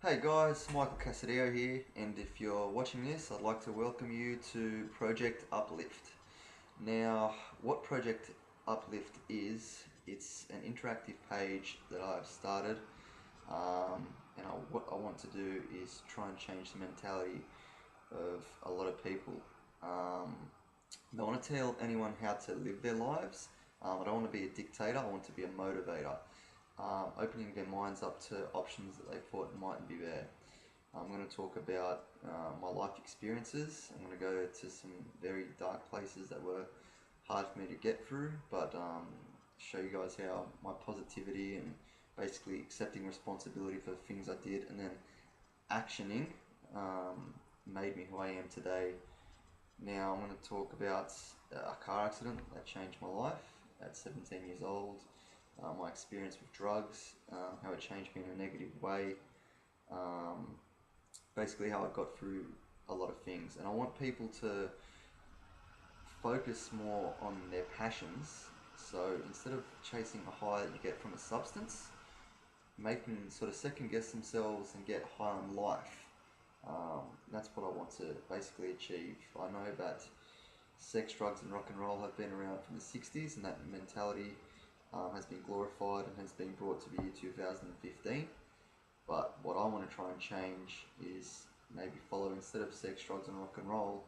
Hey guys, Michael Casadeo here, and if you're watching this, I'd like to welcome you to Project Uplift. Now, what Project Uplift is, it's an interactive page that I've started, and what I want to do is try and change the mentality of a lot of people. I don't want to tell anyone how to live their lives. I don't want to be a dictator, I want to be a motivator. Opening their minds up to options that they thought mightn't be there. I'm going to talk about my life experiences. I'm going to go to some very dark places that were hard for me to get through, but show you guys how my positivity and basically accepting responsibility for the things I did and then actioning made me who I am today. Now I'm going to talk about a car accident that changed my life at 17 years old. My experience with drugs, how it changed me in a negative way, basically how I got through a lot of things. And I want people to focus more on their passions. So instead of chasing a high that you get from a substance, make them sort of second guess themselves and get high on life. That's what I want to basically achieve. I know that sex, drugs and rock and roll have been around from the 60s, and that mentality has been glorified and has been brought to the year 2015. But what I want to try and change is maybe follow, instead of sex, drugs and rock and roll,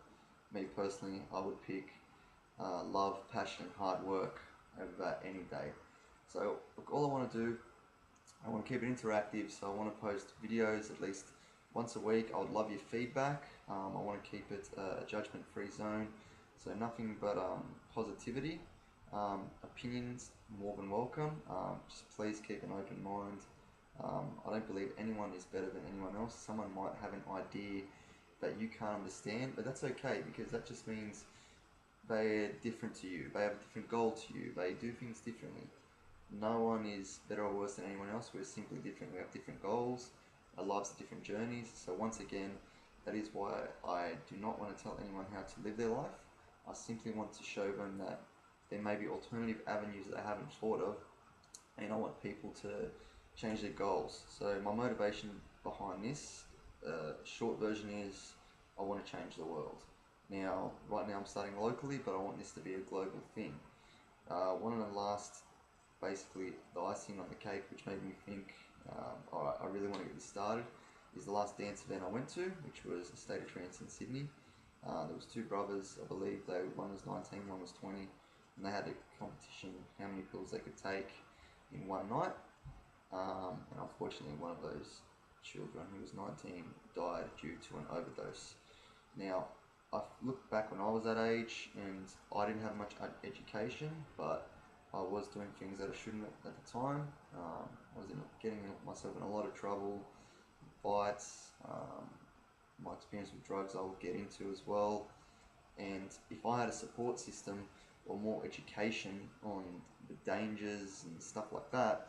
me personally, I would pick love, passion and hard work over that any day. So look, all I want to do, I want to keep it interactive, so I want to post videos at least once a week. I would love your feedback. I want to keep it a judgment-free zone, so nothing but positivity. Opinions more than welcome. Just please keep an open mind. I don't believe anyone is better than anyone else. Someone might have an idea that you can't understand, but that's okay, because that just means they're different to you. They have a different goal to you. They do things differently. No one is better or worse than anyone else. We're simply different. We have different goals. Our lives are different journeys. So once again, that is why I do not want to tell anyone how to live their life. I simply want to show them that there may be alternative avenues that I haven't thought of, and I want people to change their goals. So my motivation behind this short version is I want to change the world. Now, right now I'm starting locally, but I want this to be a global thing. One of the last, basically the icing on the cake, which made me think, alright, I really want to get this started, is the last dance event I went to, which was a state of trance in Sydney. There was two brothers, I believe. One was 19, one was 20. And they had a competition how many pills they could take in one night, and unfortunately one of those children, who was 19, died due to an overdose. Now, I look back when I was that age, and I didn't have much education, but I was doing things that I shouldn't at the time. I was getting myself in a lot of trouble, fights, my experience with drugs I will get into as well. And if I had a support system or more education on the dangers and stuff like that,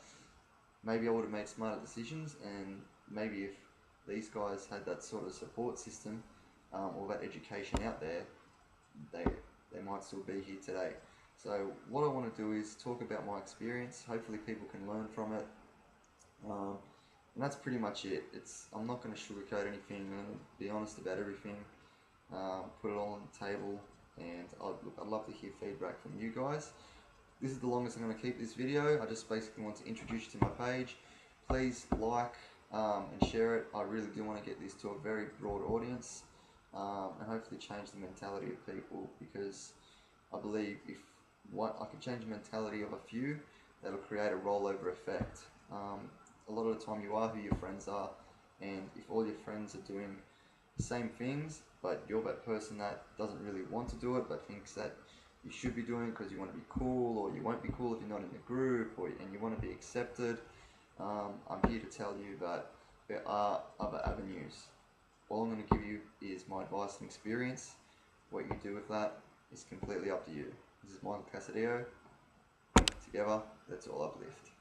maybe I would have made smarter decisions. And maybe if these guys had that sort of support system or that education out there, they might still be here today. So what I want to do is talk about my experience. Hopefully people can learn from it. And that's pretty much it. I'm not going to sugarcoat anything. I'm going to be honest about everything. Put it all on the table, and I'd love to hear feedback from you guys. This is the longest I'm going to keep this video. I just basically want to introduce you to my page. Please like and share it. I really do want to get this to a very broad audience, and hopefully change the mentality of people, because I believe if I can change the mentality of a few, that'll create a rollover effect. A lot of the time you are who your friends are, and if all your friends are doing the same things, but you're that person that doesn't really want to do it but thinks that you should be doing it because you want to be cool, or you won't be cool if you're not in the group, and you want to be accepted, I'm here to tell you that there are other avenues. All I'm going to give you is my advice and experience. What you do with that is completely up to you. This is Michael Casadeo. Together, let's all uplift.